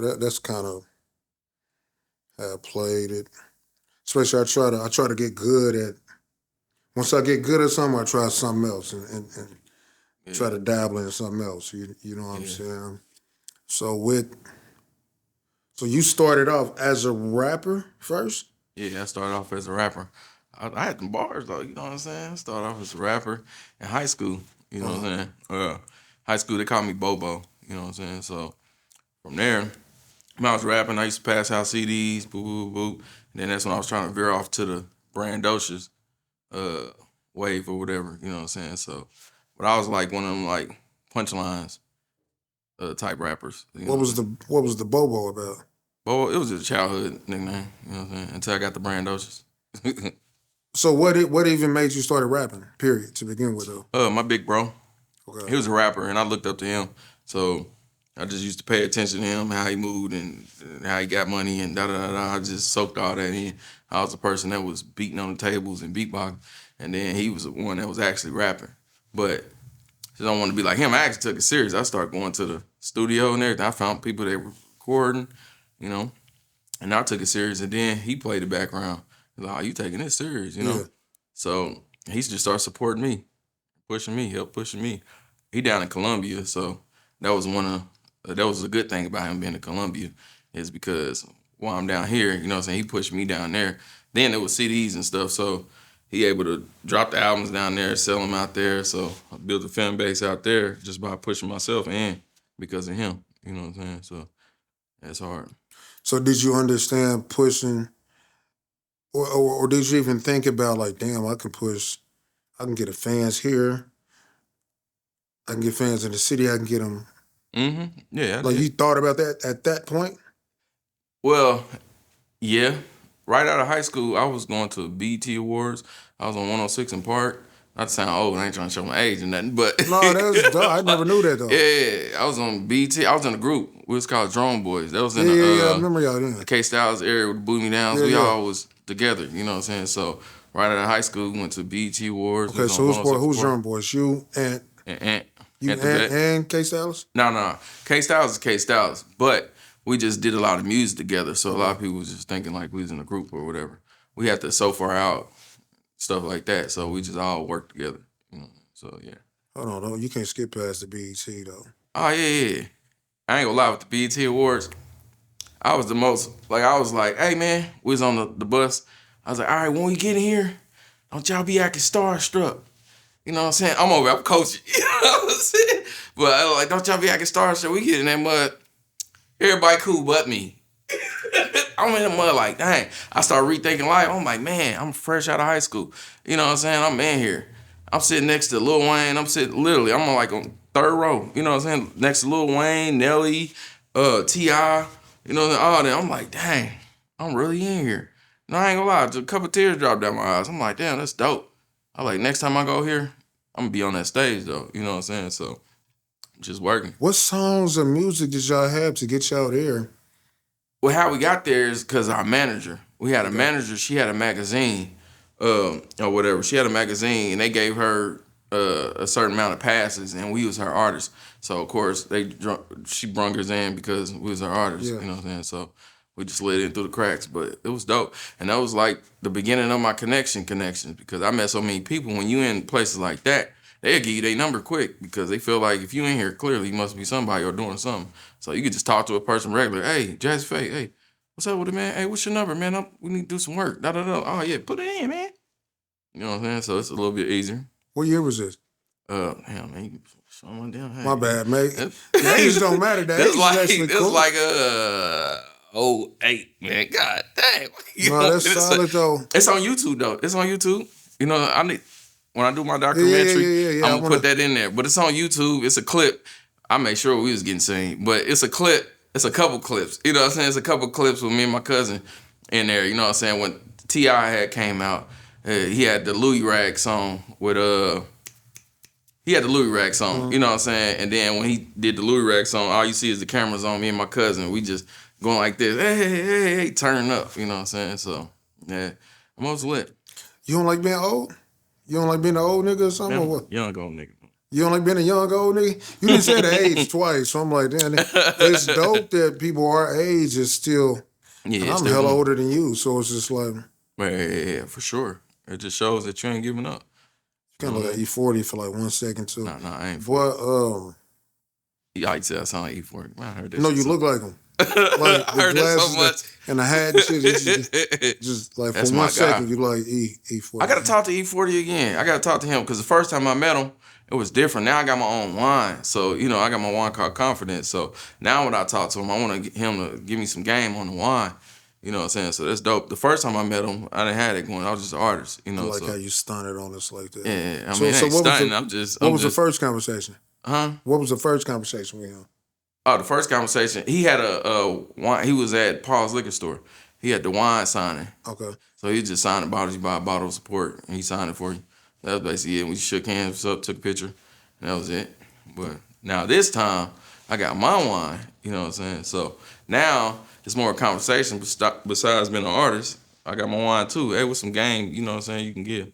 So that's kind of how I played it. Especially I try to get good at. Once I get good at something, I try something else and Yeah, try to dabble in something else. You know what I'm yeah, saying? So with so you started off as a rapper first. yeah. I started off as a rapper. I had some bars though. You know what I'm saying? I started off as a rapper in high school. You know what Uh, I'm saying? High school they called me Bobo. You know what I'm saying? So from there, when I was rapping, I used to pass out CDs, boo, boo, boo. And then that's when I was trying to veer off to the Brandosis uh, wave or whatever. You know what I'm saying? So, but I was like one of them like punchlines type rappers. You know what I'm saying? what was the Bobo about? But it was just a childhood nickname. You know what I'm saying? Until I got the Brandosis. So what even made you started rapping? Period to begin with though. My big bro, Okay. he was a rapper, and I looked up to him. So I just used to pay attention to him, how he moved, and how he got money, and da da da. Da. I just soaked all that in. I was the person that was beating on the tables and beatboxing, and then he was the one that was actually rapping. But I don't want to be like him. I actually took it serious. I started going to the studio and everything. I found people that were recording, you know, and I took it serious. And then he played the background. He's like, "Oh, you taking this serious, you know?" Yeah. So he just started supporting me, pushing me, help pushing me. He down in Columbia, so that was that was a good thing about him being in Columbia, is because while I'm down here, you know what I'm saying, he pushed me down there. Then there was CDs and stuff, so he able to drop the albums down there, sell them out there. So I built a fan base out there just by pushing myself in because of him. You know what I'm saying? So that's hard. So did you understand pushing, or did you even think about like, damn, I can push, I can get a fans here, I can get fans in the city, I can get them. Yeah, I Like you did. thought about that at that point? Well, yeah. Right out of high school, I was going to BET Awards. I was on 106 in Park. Not to sound old, I ain't trying to show my age or nothing, but No, that's duh. I never knew that though. yeah, I was on BT. I was in a group. We was called Drone Boys. That was Yeah, in yeah, yeah. I remember y'all the then. K Styles area with the Boot Me Downs. Yeah, We yeah. all was together. You know what I'm saying? So right out of high school, we went to BET Awards. We Okay, was so on 106 who's Park. drum boys? You and And you at the vet. and K Styles? No, no. K Styles is K Styles. But we just did a lot of music together. So a lot Okay. of people was just thinking like we was in a group or whatever. We had to so far out, stuff like that. So we just all worked together. You know. So yeah. Hold on, though. You can't skip past the BET though. Oh yeah, yeah, yeah. I ain't gonna lie, with the BET Awards, I was the most, like, I was like, hey man, we was on the bus. I was like, all right, when we get in here, don't y'all be acting starstruck. You know what I'm saying? I'm coaching. You know what I'm saying? But I was like, don't y'all be acting starstruck. We get in that mud. Everybody cool but me. I'm in the mud like, dang. I start rethinking life. I'm like, man, I'm fresh out of high school. You know what I'm saying? I'm in here. I'm sitting next to Lil Wayne. I'm sitting literally, I'm on like on third row. You know what I'm saying? Next to Lil Wayne, Nelly, T.I., you know, all that. I'm like, dang, I'm really in here. No, I ain't gonna lie, just a couple tears dropped down my eyes. I'm like, damn, that's dope. I like, next time I go here, I'm gonna be on that stage though. You know what I'm saying? So just working. What songs or music did y'all have to get y'all there? Well, how we got there is because our manager. We had a Okay. manager. She had a magazine, or whatever. She had a magazine, and they gave her a certain amount of passes, and we was her artist. So of course she brung us in because we was her artist. Yeah. You know what I'm saying? So we just slid in through the cracks, but it was dope. And that was like the beginning of my connections because I met so many people. When you in places like that, they'll give you their number quick because they feel like if you in here, clearly you must be somebody or doing something. So you could just talk to a person regular. Hey, Jazzy Faye, hey, what's up with it, man? Hey, what's your number, man? We need to do some work. Da da da. Oh yeah, put it in, man. You know what I'm saying? So it's a little bit easier. What year was this? Damn, man, you someone down. Hey, My bad, mate. that- The age don't matter. The age That's is like actually that's cool. like 08, man. God damn. You No, know, that's solid though. it's on YouTube though. It's on YouTube. You know, I need when I do my Yeah, documentary, yeah. I'm gonna put that in there. But it's on YouTube. It's a clip. I made sure we was getting seen, but it's a clip. It's a couple clips. You know what I'm saying? It's a couple clips with me and my cousin in there. You know what I'm saying? When T.I. had came out, he had the Louis Rag song with he had the Louis Rag song. You know what I'm saying? And then when he did the Louis Rag song, all you see is the cameras on me and my cousin. We just going like this, hey, turning up. You know what I'm saying? So yeah, I'm almost lit. You don't like being old? You don't like being an old nigga or something or Man, what? young old nigga. You only been a young old nigga? You didn't say the age twice, so I'm like, damn, it's dope that people our age is still, Yeah, and it's I'm hella definitely. older than you, so it's just like, Yeah, for sure. It just shows that you ain't giving up. You kind know of what I like mean? E40 for like 1 second too. Nah, I ain't for it. But Yeah, I said I sound like E40. Man, I heard that no, shit you so look much. like him. Like I the heard it so glasses much. and the hat and shit. Just like for That's one my guy. second, you like E40. I gotta talk to E40 again. I gotta talk to him because the first time I met him, it was different. Now I got my own wine, so I got my wine called Confidence. So now when I talk to him, I want him to give me some game on the wine. You know what I'm saying? So that's dope. The first time I met him, I didn't have it going. I was just an artist. I like how So you stunted on us like that. yeah. I So mean, I ain't what was stunting. the I'm the just, first conversation? huh? What was the first conversation with him? Oh, the first conversation, he had a wine. He was at Paul's liquor store. He had the wine signing. Okay. So he just signed the bottles. You buy a bottle of support, and he signed it for you. That was basically it. We shook hands, what's up, took a picture, and that was it. But now this time, I got my wine. You know what I'm saying? So now it's more a conversation. Besides being an artist, I got my wine too. Hey, with some game, you know what I'm saying, you can give.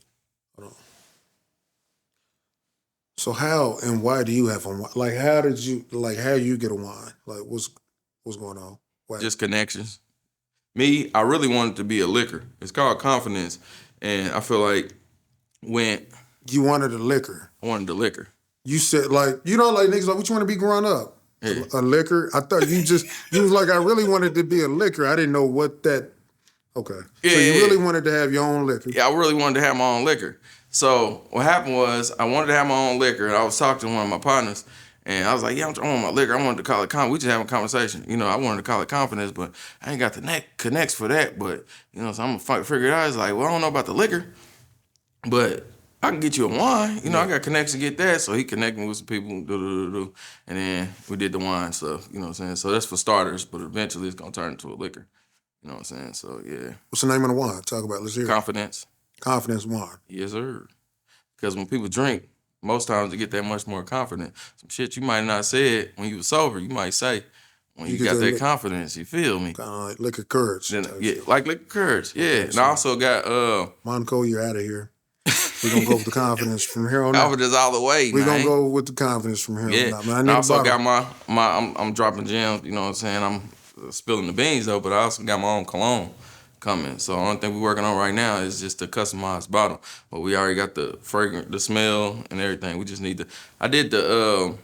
So how and why do you have a wine? Like how did you get a wine? Like what's going on? Why? Just connections. Me, I really wanted to be a liquor. It's called Confidence, and I feel like when You wanted a liquor. I wanted the liquor. You said like like niggas like what you want to be growing up? Yeah. A liquor? I thought you was like I really wanted to be a liquor. I didn't know what that. Okay. Yeah, So you yeah, really yeah. wanted to have your own liquor. Yeah, I really wanted to have my own liquor. So what happened was I wanted to have my own liquor, and I was talking to one of my partners, and I was like, "Yeah, I want my liquor. I wanted to call it Confidence. We just having a conversation. I wanted to call it Confidence, but I ain't got the connects for that. But so I'm gonna figure it out. It's like, well, I don't know about the liquor, but I can get you a wine. I got connects to get that. So he connected me with some people, and then we did the wine stuff. You know what I'm saying? So that's for starters, but eventually it's gonna turn into a liquor. You know what I'm saying? So yeah, What's the name of the wine? Talk about it. Let's hear it. Confidence. Confidence wine. Yes, sir. Because when people drink, most times they get that much more confident. Some shit you might not say it when you were sober. You might say when you get got that that confidence. You feel me? kind of like liquor courage. Then type yeah, shit. like liquor courage. Yeah, and I also got Monaco, you're out of here. We're gonna go with the confidence from here on out. confidence all the way. We're gonna man. go with the confidence from here Yeah, on out. Man, I and need I a also bottle. got I'm dropping gems. You know what I'm saying? I'm spilling the beans though, but I also got my own cologne coming. So the only thing we're working on right now is just the customized bottle. But we already got the fragrance, the smell, and everything. We just need I did the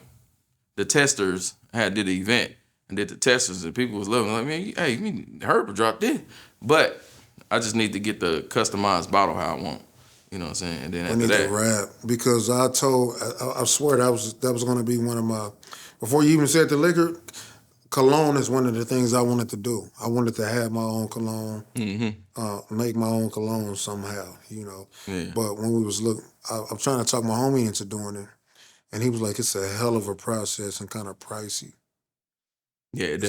testers. I did the event and did the testers, and people was loving it. Like, man, you mean Herb dropped it, but I just need to get the customized bottle how I want. You know what I'm saying? And then I after need that, to rap because I swear that was gonna be one of my. Before you even said the liquor, cologne is one of the things I wanted to do. I wanted to have my own cologne, make my own cologne somehow, Yeah. But when we was I'm trying to talk my homie into doing it, and he was like, "It's a hell of a process and kind of pricey." Yeah, it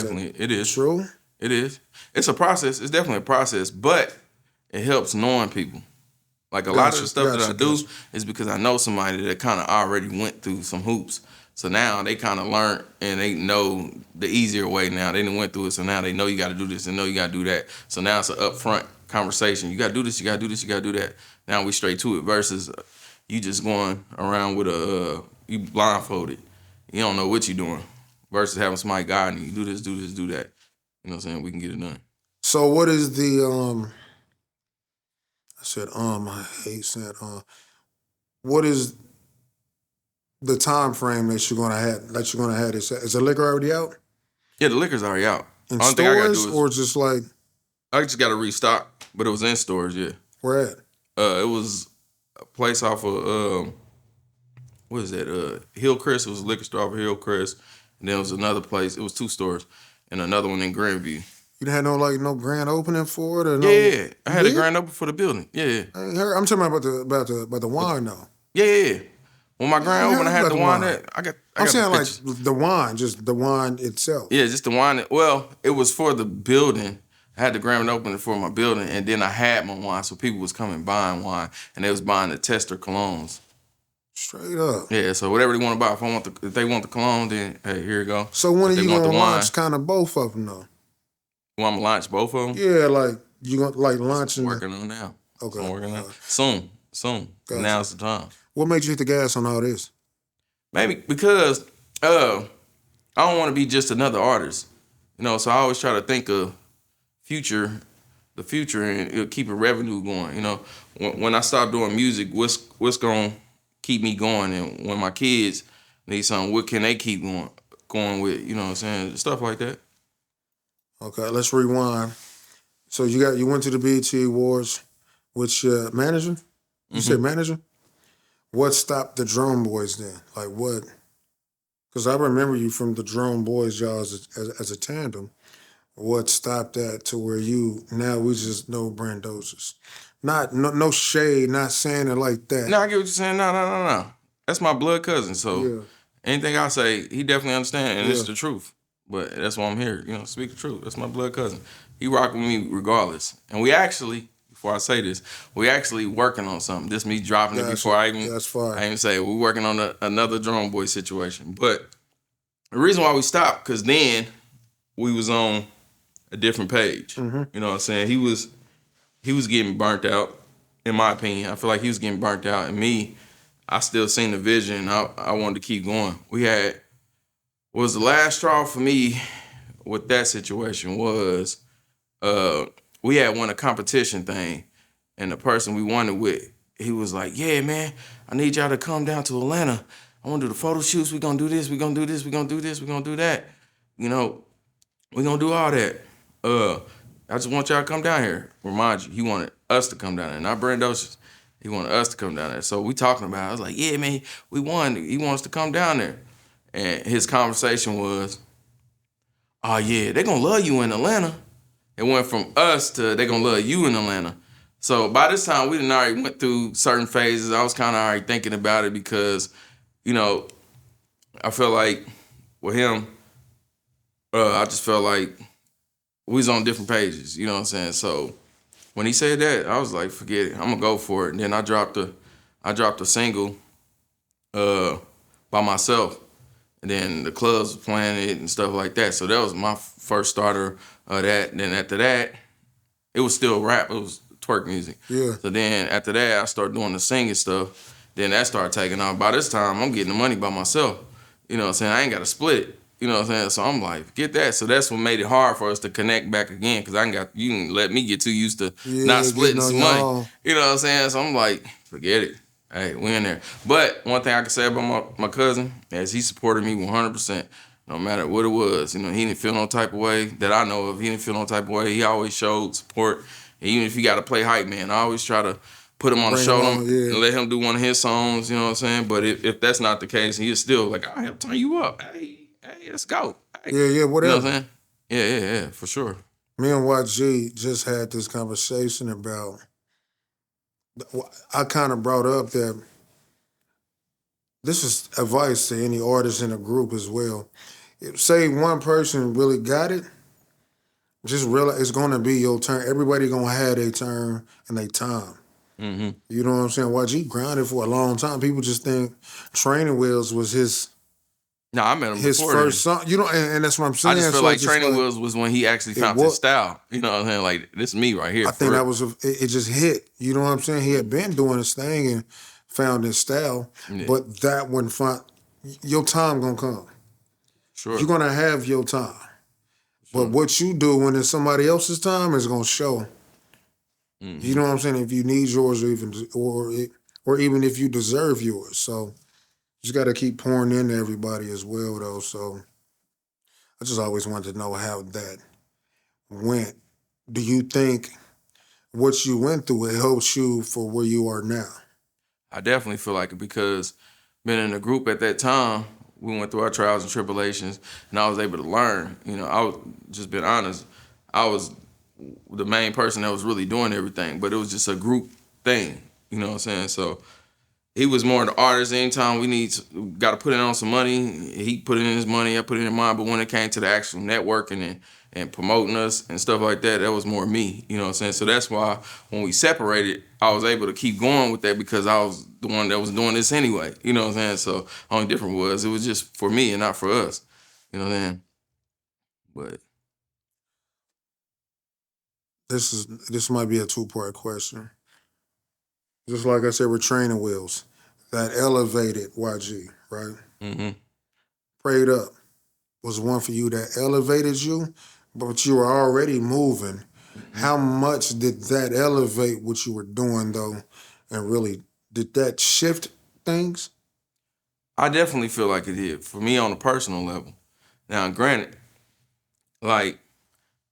is. True. It is. It's a process. It's definitely a process, but it helps knowing people. Like a lot of the stuff that I do is because I know somebody that kind of already went through some hoops. So now they kind of learned and they know the easier way now. They done went through it, so now they know you got to do this and know you got to do that. So now it's an upfront conversation. You got to do this, you got to do this, you got to do that. Now we straight to it versus you just going around with you blindfolded. You don't know what you're doing versus having somebody guiding you. Do this, do this, do that. You know what I'm saying? We can get it done. So what is the I said I hate saying what is the time frame that you're gonna have this? Is the liquor already out Yeah, the liquor's already out. in Only thing I gotta stores do is or just like I just got to restock, but it was in stores. Yeah, where at? it was a place off of what is that? Hillcrest. It was a liquor store off of Hillcrest, and then it was another place. It was 2 stores, and another one in Grandview. You didn't have no grand opening for it or no? Yeah, I had a did? grand open for the building. Yeah, I ain't heard. I'm talking about the wine though. yeah. When my grand I open, I heard had about the the wine wine. that I got. I'm saying like pictures. the wine, just the wine itself. Yeah, just the wine. Well, it was for the building. I had the grand opening for my building, and then I had my wine, so people was coming buying wine, and they was buying the tester colognes. Straight up. Yeah, so whatever they want to buy, if they want the cologne, then hey, here you go. So when are If they you want gonna the wine, launch kind of both of them though? you want me to launch both of them? Yeah, like you gonna like launching. Working on now. Okay. I'm working on soon. Gotcha. Now's the time. What made you hit the gas on all this? Maybe because I don't want to be just another artist. So I always try to think of future, the future, and it'll keep a revenue going. When I stop doing music, what's gonna keep me going? And when my kids need something, what can they keep going with? You know what I'm saying? Stuff like that. Okay, let's rewind. So you went to the BET Awards with your manager. You said Hmm. manager. What stopped the Drone Boys then? Like what? Because I remember you from the Drone Boys, y'all as a tandem. What stopped that to where you now we just know Brandosis? Not no shade, not saying it like that. No, I get what you're saying. No, no, no, no. That's my blood cousin. So Yeah, anything I say, he definitely understands, and it's yeah, the truth. But that's why I'm here. Speak the truth. That's my blood cousin. He rock with me regardless. And we actually, before I say this, we actually working on something. This me dropping it gotcha. before That's fine. I even say we're working on another Drone Boy situation. But the reason why we stopped, because then we was on a different page. Mm-hmm. You know what I'm saying? He was getting burnt out, in my opinion. I feel like he was getting burnt out, and me, I still seen the vision. I wanted to keep going. Was the last straw for me with that situation was we had won a competition thing, and the person we won it with, he was like, "Yeah, man, I need y'all to come down to Atlanta. I want to do the photo shoots. We gonna do this. We gonna do this. We gonna do this. We gonna do that. You know, we gonna do all that. Uh, I just want y'all to come down here. Remind you, he wanted us to come down there, not Brandosis. He wanted us to come down there. So we talking about it. I was like, yeah, man, we won. He wants to come down there. And his conversation was, oh yeah, they gonna love you in Atlanta. It went from us to they gonna love you in Atlanta. So by this time we done already went through certain phases. I was kind of already thinking about it because, you know, I felt like with him, I just felt like we was on different pages. You know what I'm saying? So when he said that, I was like, forget it. I'm gonna go for it. And then I dropped a single uh, by myself. And then the clubs were playing it and stuff like that. So that was my first starter of that. And then after that, it was still rap. It was twerk music. Yeah, So then after that, I started doing the singing stuff. Then that started taking off. By this time, I'm getting the money by myself. You know what I'm saying? I ain't got to split it. You know what I'm saying? So I'm like, get that. So that's what made it hard for us to connect back again because you didn't let me get too used to not yeah, getting splitting on some money. y'all. You know what I'm saying? So I'm like, forget it. Hey, we in there. But one thing I can say about my cousin is he supported me 100%. No matter what it was. He didn't feel no type of way that I know of. He didn't feel no type of way. He always showed support. And even if he got to play hype man, I always try to put him on the Bring them shoulder on. Yeah, and let him do one of his songs, you know what I'm saying? But if that's not the case, he is still like, I'll help turn you up. Hey, let's go. Hey. yeah, yeah. You know what Whatever. I'm saying? Yeah, for sure. Me and YG just had this conversation about. I kind of brought up that this is advice to any artist in a group as well. If, say one person really got it, just realize it's gonna be your turn. Everybody gonna have their turn and their time. Mm-hmm. You know what I'm saying? YG grounded for a long time. People just think Training Wheels was No, I met him his before first then. song. And that's what I'm I saying. just feel So like it's just Training like Wheels was when he actually it found his was. style. You know what I'm saying? Like, this is me right here, I for think that real. was it just hit. You know what I'm saying? He had been doing his thing and found his style, Yeah, but that one your time gonna come. You're sure. gonna have your time. But Sure. what you do when it's somebody else's time is gonna show. You Mm-hmm. know what I'm saying? If you need yours, or even if you deserve yours. So you just got to keep pouring into everybody as well, though. So I just always wanted to know how that went. Do you think what you went through it helps you for where you are now? I definitely feel like it because being in a group at that time, we went through our trials and tribulations, and I was able to learn. I was just being honest. I was the main person that was really doing everything, but it was just a group thing. You know what I'm saying? So he was more the artist. Anytime got to put in on some money, he put in his money, I put it in mine. But when it came to the actual networking and promoting us and stuff like that, that was more me. You know what I'm saying? So that's why when we separated, I was able to keep going with that because I was the one that was doing this anyway. You know what I'm saying? So only difference was it was just for me and not for us. You know what I'm saying? But This might be a two-part question. Just like I said, with Training Wheels, that elevated YG, right? Mm-hmm. Prayed Up was one for you that elevated you, but you were already moving. How much did that elevate what you were doing though? And really, did that shift things? I definitely feel like it did for me on a personal level. Now, granted, like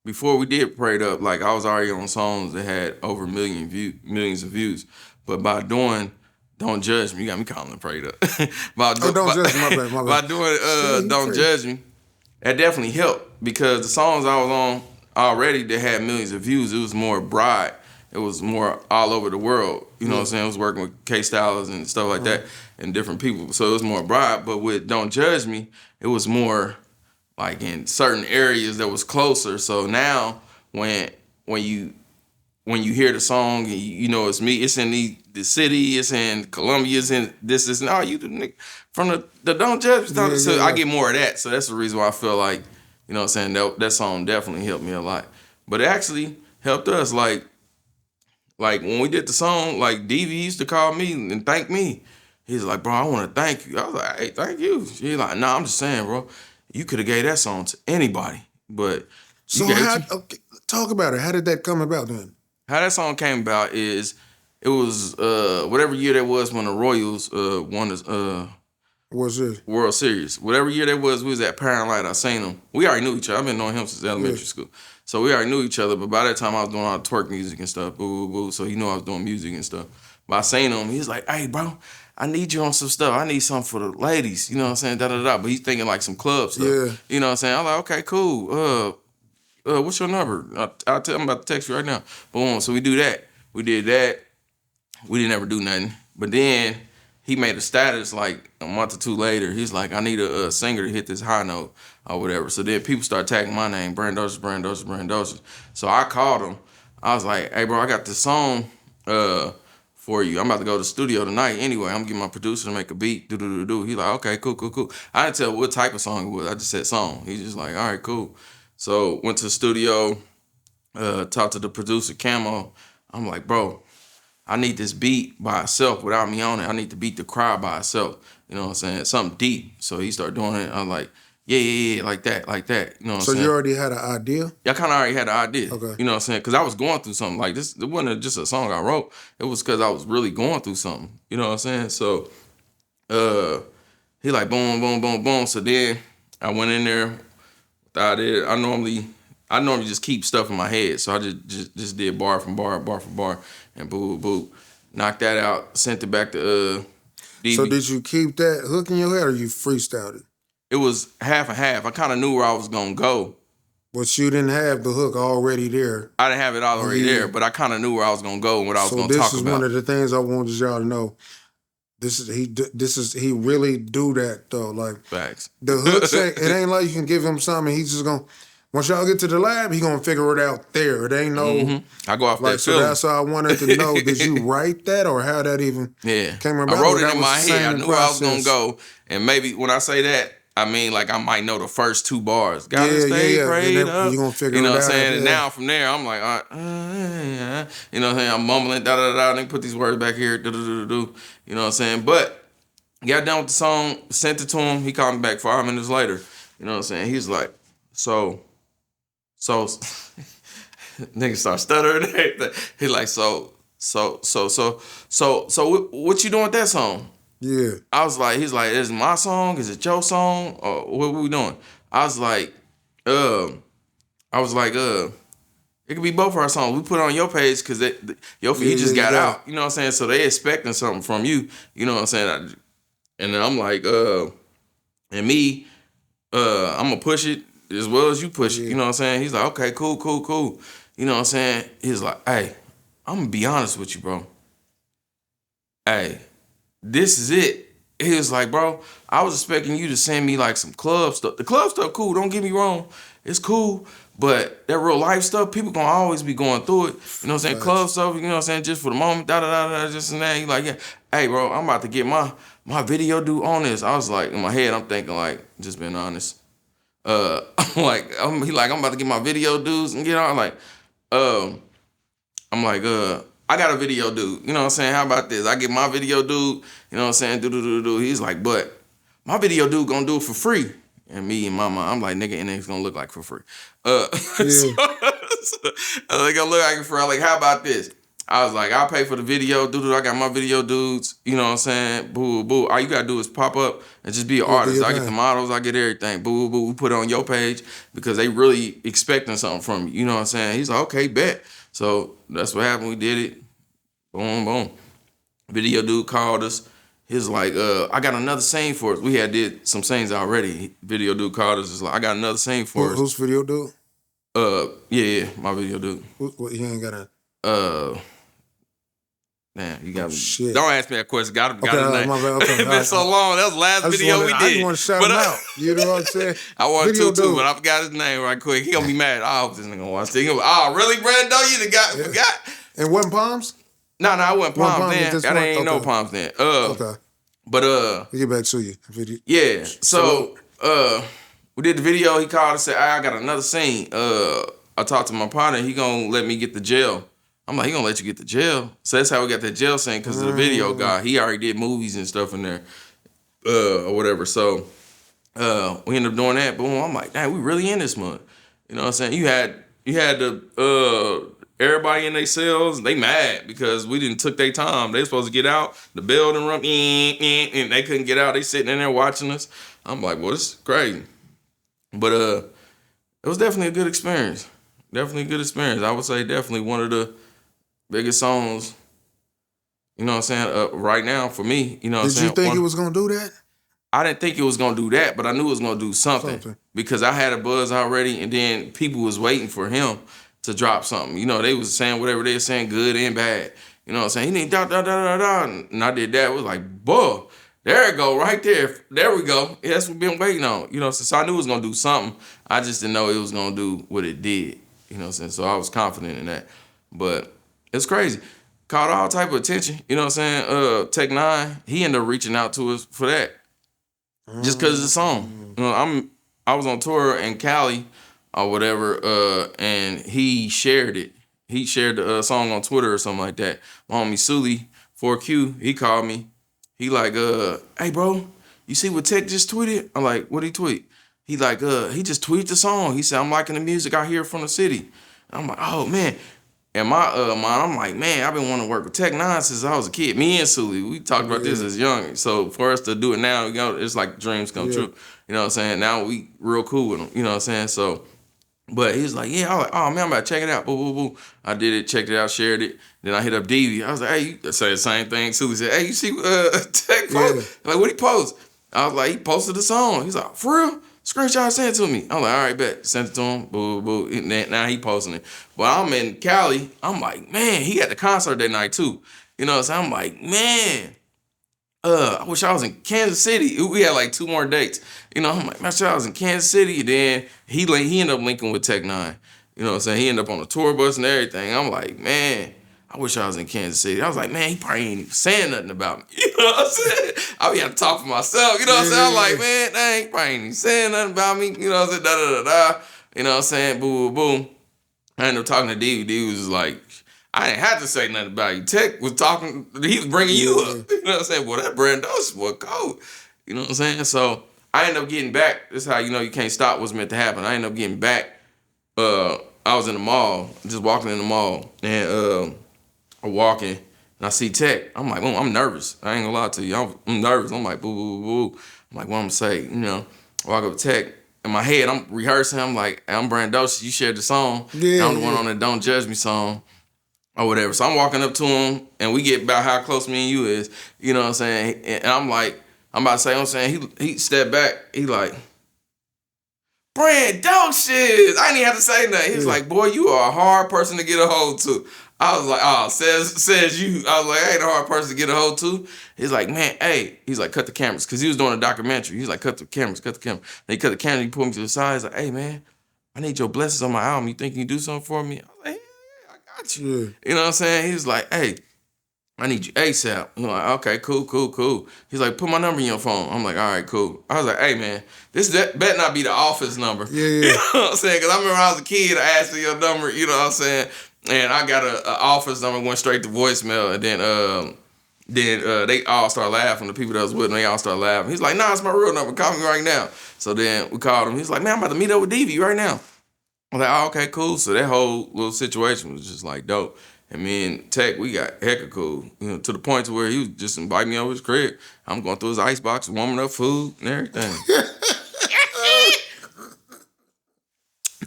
before we did Prayed Up, like I was already on songs that had over millions of views. But by doing Don't Judge Me, you got me calling it Prayed Up. Oh, don't judge me, my bad, my by bad. doing Shit, he Don't prayed. Judge Me, that definitely helped because the songs I was on already that had millions of views, it was more broad. It was more all over the world. You know what I'm saying? I was working with K Styles and stuff like that and different people. So it was more broad. But with Don't Judge Me, it was more like in certain areas that was closer. So now when when you when you hear the song and you know it's me, it's in the city, it's in Columbia, it's in this, and you the nigga from the Don't Judge Me. Yeah, So yeah, I yeah. get more of that. So that's the reason why I feel like, you know what I'm saying, that song definitely helped me a lot. But it actually helped us like when we did the song, like DV used to call me and thank me. He's like, bro, I want to thank you. I was like, hey, thank you. He's like, nah, I'm just saying, bro, you could have gave that song to anybody, but you So gave it how? to. Okay, talk about it. How did that come about then? How that song came about is it was whatever year that was when the Royals won the Was it? World Series. Whatever year that was, we was at Paramount. I seen him. We already knew each other. I've been knowing him since elementary school. So we already knew each other. But by that time, I was doing all the twerk music and stuff. Boo, boo, boo. So he knew I was doing music and stuff. But I seen him. He's like, hey, bro, I need you on some stuff. I need something for the ladies. You know what I'm saying? Da, da, da. But he's thinking like some club stuff. Yeah. You know what I'm saying? I'm like, okay, cool. What's your number? I'll tell him about to text you right now. Boom. So we do that. We did that. We didn't ever do nothing. But then he made a status like a month or two later. He's like, I need a singer to hit this high note or whatever. So then people start tagging my name, Brandosis, Brandosis, Brandosis. So I called him. I was like, hey, bro, I got this song for you. I'm about to go to the studio tonight anyway. I'm getting my producer to make a beat. Do. He's like, okay, cool, cool, cool. I didn't tell what type of song it was. I just said song. He's just like, all right, cool. So went to the studio, talked to the producer, Camo. I'm like, bro, I need this beat by itself without me on it. I need the beat to cry by itself. You know what I'm saying? Something deep. So he started doing it. I'm like, yeah, like that. You know what I'm So saying? you already had an idea? I kind of already had the idea. Okay. You know what I'm saying? Because I was going through something. Like this, it wasn't just a song I wrote. It was because I was really going through something. You know what I'm saying? So he like boom, boom, boom, boom. So then I went in there. I did. I normally just keep stuff in my head. So I just did bar from bar, and boo. Knocked that out. Sent it back to DB. So did you keep that hook in your head or you freestyled it? It was half and half. I kind of knew where I was gonna go. But you didn't have the hook already there. I didn't have it already there, but I kind of knew where I was gonna go and what I was gonna talk about. So this is one of the things I wanted y'all to know. He really do that though. Like Facts. the hooks, it ain't like you can give him something. He's just gonna. Once y'all get to the lab, he gonna figure it out there. It ain't no. I go off Like that so feeling. that's all I wanted to know. Did you write that or how that even came about? I wrote it That in was my the head. I same knew where I was gonna process? go, and maybe when I say that, I mean like I might know the first two bars. Gotta stay prayed And up. you gonna figure You know it what I'm out. saying? And Yeah. now from there, I'm like, yeah. You know what I'm saying? I'm mumbling, da da da. Then put these words back here, do. You know what I'm saying? But got done with the song, sent it to him. He called me back 5 minutes later. You know what I'm saying? He's like, so. Nigga start stuttering. He like, so what you doing with that song? Yeah. I was like, he's like, is it my song? Is it your song? Or what we doing? I was like, it could be both of our songs. We put it on your page because you just got out. You know what I'm saying? So they expecting something from you. You know what I'm saying? And then I'm like, and me, I'm gonna push it as well as you push it. You know what I'm saying? He's like, okay, cool. You know what I'm saying? He's like, hey, I'm gonna be honest with you, bro. Hey, this is it. He was like, bro, I was expecting you to send me like some club stuff. The club stuff, cool, don't get me wrong. It's cool. But that real life stuff, people gonna always be going through it. You know what I'm saying? Right. Club stuff, you know what I'm saying? Just for the moment, just and that. He like, yeah. Hey, bro, I'm about to get my video dude on this. I was like, in my head, I'm thinking like, just being honest. I'm about to get my video dudes and get on. I got a video dude. You know what I'm saying? How about this? I get my video dude. You know what I'm saying? Do. He's like, but my video dude gonna do it for free. And me and my mom, I'm like, nigga, and it's gonna look like for free. Yeah. They gonna look like it for free. I'm like, how about this? I was like, I'll pay for the video, dude. I got my video dudes, you know what I'm saying? Boo, boo. All you gotta do is pop up and just be an Yeah, do artist. your I get thing. the models, I get everything. Boo, boo. We put it on your page because they really expecting something from you. You know what I'm saying? He's like, okay, bet. So that's what happened. We did it. Boom, boom. Video dude called us. He was like, I got another scene for us. We had did some scenes already. Video dude called us. Was like, I got another scene for us. Who's video dude? Yeah, my video dude. He ain't got a. Man, you got me. Shit. Don't ask me that question. Got his name. My bad. Okay, It's been so long. That was the last video we did. I just want to shout him But, out. You know what I'm saying? I wanted Video to too, dude. but I forgot his name right quick. He gonna be mad. I hope this nigga gonna watch this. He gonna be, oh, really, Brando? You done forgot? And wasn't Palms? No, I wasn't Palms Palms then. at this I point? ain't no Okay. Palms then. Okay. But I'll get back to you. Video. yeah. So we did the video. He called and said, I got another scene. I talked to my partner. He gonna let me get the jail. I'm like, he gonna let you get the jail. So that's how we got that jail scene because of the video guy. He already did movies and stuff in there, or whatever. So we ended up doing that. Boom. I'm like, damn, we really in this month. You know what I'm saying? You had the everybody in their cells. They mad because we didn't took their time. They supposed to get out. The building room, and they couldn't get out. They sitting in there watching us. I'm like, well, this is crazy. But it was definitely a good experience. Definitely a good experience. I would say definitely one of the biggest songs, you know what I'm saying, right now for me. You know what I'm Did saying? you think it was gonna do that? I didn't think it was gonna do that, but I knew it was gonna do something. Because I had a buzz already, and then people was waiting for him to drop something. You know, they was saying whatever they were saying, good and bad. You know what I'm saying? He need da da da da da, and I did that. It was like, buh, there it go, right there. There we go. Yeah, that's what we've been waiting on. You know, so I knew it was gonna do something. I just didn't know it was gonna do what it did. You know what I'm saying? So I was confident in that. But it's crazy. Caught all type of attention. You know what I'm saying? Tech Nine, he ended up reaching out to us for that. Just because of the song. You know, I was on tour in Cali or whatever, and he shared it. He shared the song on Twitter or something like that. My homie Sully, 4Q, he called me. He like, hey bro, you see what Tech just tweeted? I'm like, what'd he tweet? He like, he just tweeted the song. He said, I'm liking the music I hear from the city. I'm like, oh man. And my mind, I'm like, man, I've been wanting to work with Tech Nine since I was a kid. Me and Sully, we talked about this as young. So for us to do it now, you know, it's like dreams come true. You know what I'm saying? Now we real cool with them. You know what I'm saying? So, but he was like, yeah. I was like, oh man, I'm about to check it out. Boo, boo, boo. I did it, checked it out, shared it. Then I hit up Davey. I was like, hey, you say the same thing. Sully said, hey, you see Tech post? Like, what'd he post? I was like, he posted the song. He's like, for real? Screenshot sent it to me. I'm like, all right, bet. Sent it to him. Boo, boo. And now he posting it. But I'm in Cali. I'm like, man, he at the concert that night too. You know, so I'm like, man, I wish I was in Kansas City. We had like 2 more dates. You know, I'm like, man, I wish I was in Kansas City. Then he ended up linking with Tech Nine. You know what I'm saying? He ended up on the tour bus and everything. I'm like, man, I wish I was in Kansas City. I was like, man, he probably ain't even saying nothing about me. You know what I'm saying? I be having to talk for myself. You know what I'm saying? I'm like, man, he probably ain't even saying nothing about me. You know what I'm saying? Da da da da. You know what I'm saying? Boo boo boo. I ended up talking to D. D was like, I didn't have to say nothing about you. Tech was talking, he was bringing you up. You know what I'm saying? Well, that Brandosis was cold. You know what I'm saying? So I ended up getting back. This is how you know you can't stop what's meant to happen. I ended up getting back. I was in the mall, just walking in the mall, and I'm walking, and I see Tech. I'm like, oh, I'm nervous. I ain't gonna lie to you. I'm nervous. I'm like, boo, boo, boo. I'm like, what I'm gonna say? You know, I walk up to Tech. In my head, I'm rehearsing. I'm like, I'm Brandosis. You shared the song. Yeah, I'm the one on the Don't Judge Me song or whatever. So I'm walking up to him, and we get about how close me and you is. You know what I'm saying? And I'm like, I'm about to say, I'm saying, he stepped back. He like, Brandosis. I didn't even have to say nothing. He was like, boy, you are a hard person to get a hold to. I was like, oh, says you. I was like, I ain't a hard person to get a hold to. He's like, man, hey. He's like, cut the cameras. Because he was doing a documentary. He's like, cut the cameras. And he cut the camera. He pulled me to the side. He's like, hey, man, I need your blessings on my album. You think you can do something for me? I was like, yeah, I got you. Yeah. You know what I'm saying? He was like, hey, I need you ASAP. I'm like, okay, cool. He's like, put my number in your phone. I'm like, all right, cool. I was like, hey, man, that better not be the office number. Yeah. You know what I'm saying? Because I remember when I was a kid, I asked for your number, you know what I'm saying? And I got an office number, went straight to voicemail. And Then they all start laughing. The people that was with him, they all start laughing. He's like, nah, it's my real number. Call me right now. So then we called him. He's like, man, I'm about to meet up with DV right now. I was like, oh, okay, cool. So that whole little situation was just like dope. And me and Tech, we got hecka cool. To the point to where he was just inviting me over his crib. I'm going through his icebox, warming up food and everything.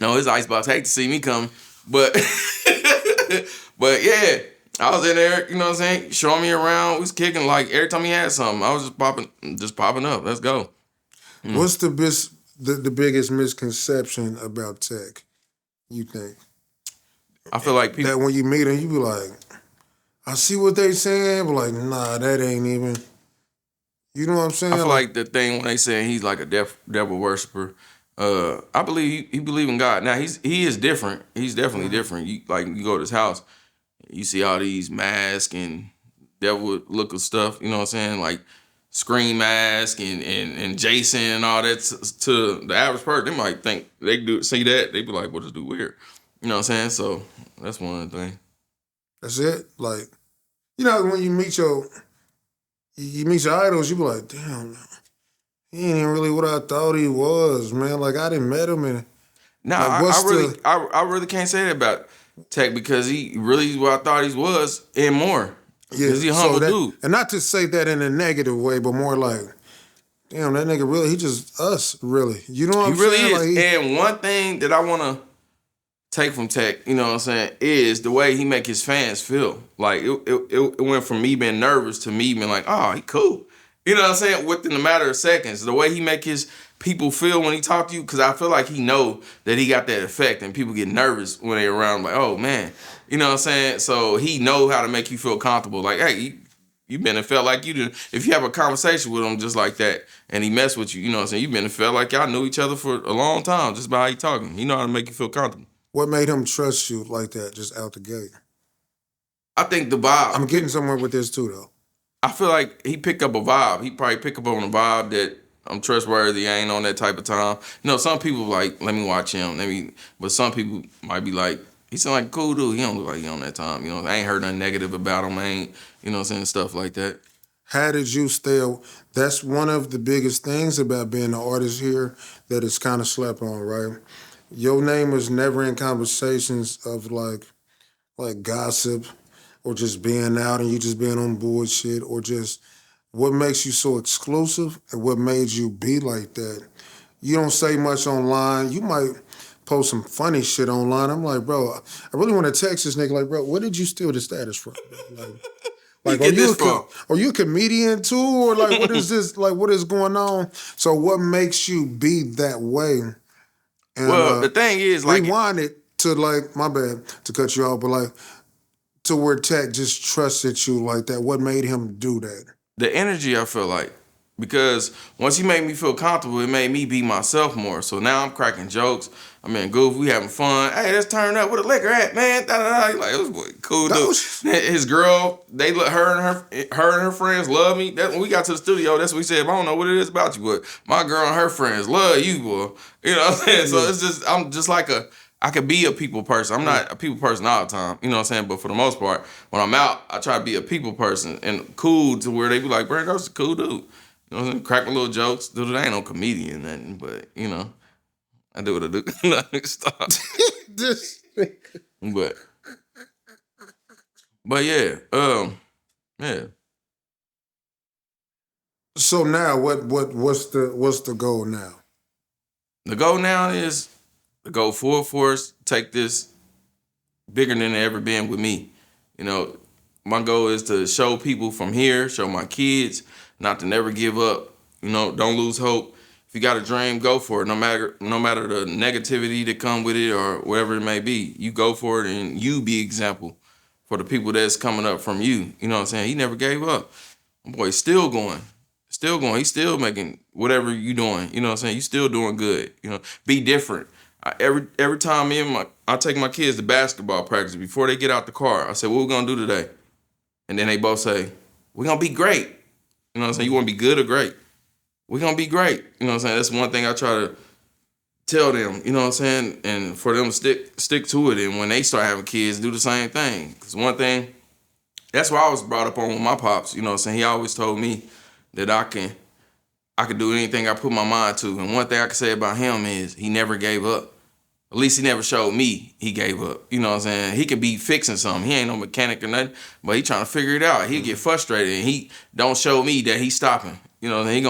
No, his icebox hate to see me come. But but yeah, I was in there, you know what I'm saying, showing me around. We was kicking like every time he had something. I was just popping up. Let's go. What's the biggest misconception about Tech, you think? I feel like people That when you meet him, you be like, I see what they saying, but like, nah, that ain't even. You know what I'm saying? I feel like the thing when they say he's like a devil worshiper, I believe he believe in God. Now he is different. He's definitely different. You go to his house, you see all these masks and devil look of stuff. You know what I'm saying? Like Scream mask and Jason and all that. To the average person, they might think see that they be like, "What is this weird?" You know what I'm saying? So that's one of the things. That's it. Like, you know, when you meet your idols, you be like, damn, man, he ain't even really what I thought he was, man. Like I didn't met him and No, like I really can't say that about Tech because he really is what I thought he was and more. Because he a humble dude. And not to say that in a negative way, but more like, damn, that nigga really, he just us, really. You know what I'm really saying? is. Like And one thing that I want to take from Tech, you know what I'm saying, is the way he make his fans feel. Like, it went from me being nervous to me being like, oh, he cool. You know what I'm saying? Within a matter of seconds. The way he make his people feel when he talk to you, because I feel like he know that he got that effect and people get nervous when they around like, oh, man. You know what I'm saying? So he know how to make you feel comfortable. Like, hey, you been and felt like you did. If you have a conversation with him just like that and he mess with you, you know what I'm saying? You been and felt like y'all knew each other for a long time just by how he talking. He know how to make you feel comfortable. what made him trust you like that, just out the gate? I think the vibe. I'm getting somewhere with this too, though. I feel like he picked up a vibe. He probably pick up on a vibe that I'm trustworthy. I ain't on that type of time. You know, some people like, let me watch him. But some people might be like, he sound like a cool dude. He don't look like he on that time. You know, I ain't heard nothing negative about him. I ain't, you know what I'm saying, stuff like that. How did you stay? That's one of the biggest things about being an artist here that is kind of slept on, right? Your name was never in conversations of like gossip or just being out and you just being on bullshit or just what makes you so exclusive and what made you be like that. You don't say much online. You might post some funny shit online. I'm like, bro, I really want to text this nigga like, bro, where did you steal the status from? Like, are you a comedian too? Or like, what is this? Like, what is going on? So what makes you be that way? And, well, the thing is, like, rewind it to like, my bad to cut you off, but like, to where Tech just trusted you like that. What made him do that? the energy, I feel like. Because once you made me feel comfortable, it made me be myself more. So now I'm cracking jokes. I'm in goof. We having fun. Hey, let's turn up. Where the liquor at, man? Da, da, da. Like, it was cool dude. His girl, her and her friends love me. That when we got to the studio, that's what we said. I don't know what it is about you, but my girl and her friends love you, boy. You know what I'm saying? So it's just, I'm just like I could be a people person. I'm not a people person all the time, you know what I'm saying? But for the most part, when I'm out, I try to be a people person and cool to where they be like, Brandosis a cool dude. You know what I'm saying? Crack my little jokes. Dude, I ain't no comedian, nothing, but, you know, I do what I do. Stop. But yeah, yeah. So now, what's the goal now? The goal now is to go full force, take this bigger than it ever been with me. You know, my goal is to show people from here, show my kids, not to never give up. You know, don't lose hope. If you got a dream, go for it. No matter the negativity that come with it or whatever it may be, you go for it and you be example for the people that's coming up from you. You know what I'm saying? He never gave up. My boy's still going. Still going. He's still making whatever you doing. You know what I'm saying? You still doing good. You know, be different. Every time I take my kids to basketball practice, before they get out the car, I say, what we gonna do today? And then they both say, we're gonna be great. You know what I'm saying? You wanna be good or great? We're gonna be great. You know what I'm saying? That's one thing I try to tell them, you know what I'm saying? And for them to stick to it. And when they start having kids, do the same thing. Because one thing, that's why I was brought up on with my pops. You know what I'm saying? He always told me that I could do anything I put my mind to. And one thing I can say about him is he never gave up. At least he never showed me he gave up. You know what I'm saying? He could be fixing something. He ain't no mechanic or nothing, but he trying to figure it out. He get frustrated and he don't show me that he's stopping. You know, he ain't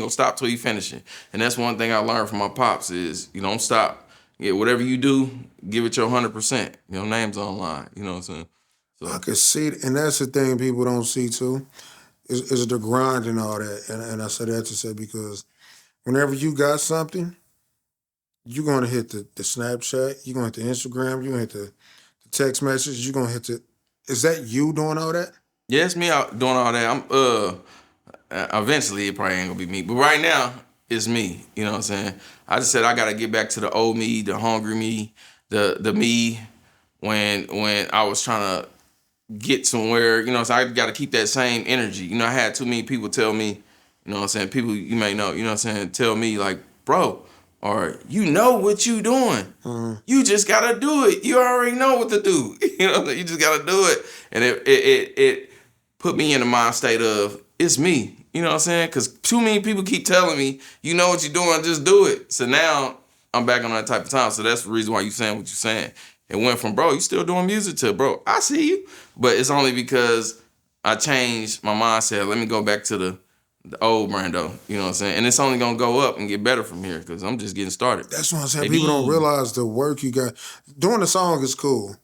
gonna stop till he finish it. And that's one thing I learned from my pops is you don't stop. Yeah, whatever you do, give it your 100%. Your name's online. You know what I'm saying? So I could see it, and that's the thing people don't see too, is the grind and all that. And I say that to say because whenever you got something, you're gonna hit the Snapchat, you're gonna hit the Instagram, you're gonna hit the text message, you're gonna hit the. Is that you doing all that? yeah, it's me out doing all that. Eventually it probably ain't gonna be me, but right now it's me. You know what I'm saying? I just said I gotta get back to the old me, the hungry me, the me when I was trying to get somewhere. You know, so I gotta keep that same energy. You know, I had too many people tell me, you know what I'm saying, people you may know, you know what I'm saying, tell me like, bro, or you know what you doing. You just gotta do it. You already know what to do. You know, you just gotta do it. And it put me in the mind state of it's me. You know what I'm saying? Because too many people keep telling me, you know what you're doing, just do it. So now I'm back on that type of time. So that's the reason why you saying what you're saying. It went from, bro, you still doing music to, bro, I see you. But it's only because I changed my mindset. Let me go back to the old Brando. You know what I'm saying? And it's only going to go up and get better from here because I'm just getting started. That's what I'm saying. People don't realize the work you got. Doing the song is cool,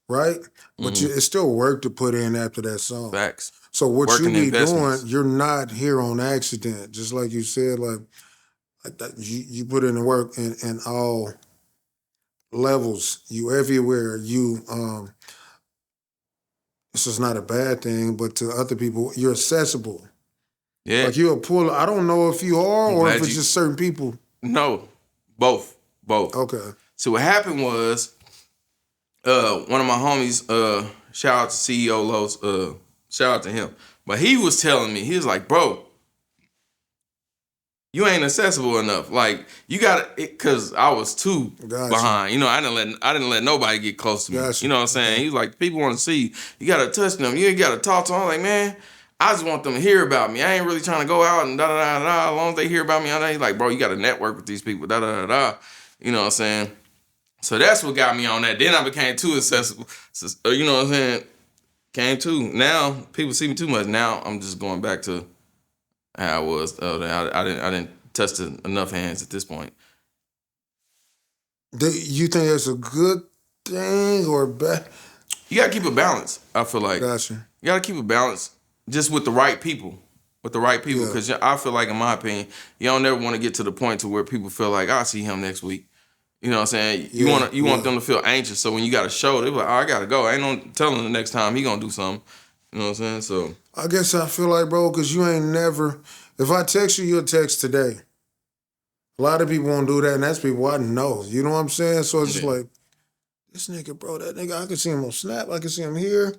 right? But it's still work to put in after that song. Facts. So what Working you be doing, investments. you're not here on accident. Just like you said, like that, you put in the work in all levels. You everywhere. This is not a bad thing, but to other people, you're accessible. Yeah. Like you're a pull. I don't know if you are or if glad it's you- just certain people. No, both. Okay. So what happened was, one of my homies, shout out to CEO Los, shout out to him. But he was telling me, he was like, bro, you ain't accessible enough. Like you got to, cause I was too Gotcha. behind. You know, I didn't let nobody get close to me. Gotcha. You know what I'm saying? He was like, people want to see you. You got to touch them. You got to talk to them. I'm like, man, I just want them to hear about me. I ain't really trying to go out and da da da da. As long as they hear about me, he's like, bro, you got to network with these people. Da da da da. You know what I'm saying? So that's what got me on that. Then I became too accessible. So, you know what I'm saying? Came too. Now people see me too much. Now I'm just going back to how I was. I didn't touch enough hands at this point. Do you think that's a good thing or bad? You gotta keep a balance. I feel like Gotcha. you gotta keep a balance just with the right people. With the right people, Yeah. because I feel like, in my opinion, you don't never want to get to the point to where people feel like I'll see him next week. You know what I'm saying? You want them to feel anxious. So when you got a show, they be like, oh, I gotta go. I ain't no telling the next time he gonna do something. You know what I'm saying? So I guess I feel like, bro, because you ain't never. If I text you, you'll text today. A lot of people won't do that, and that's people I know. You know what I'm saying? So it's just like, this nigga, bro, that nigga, I can see him on Snap. I can see him here.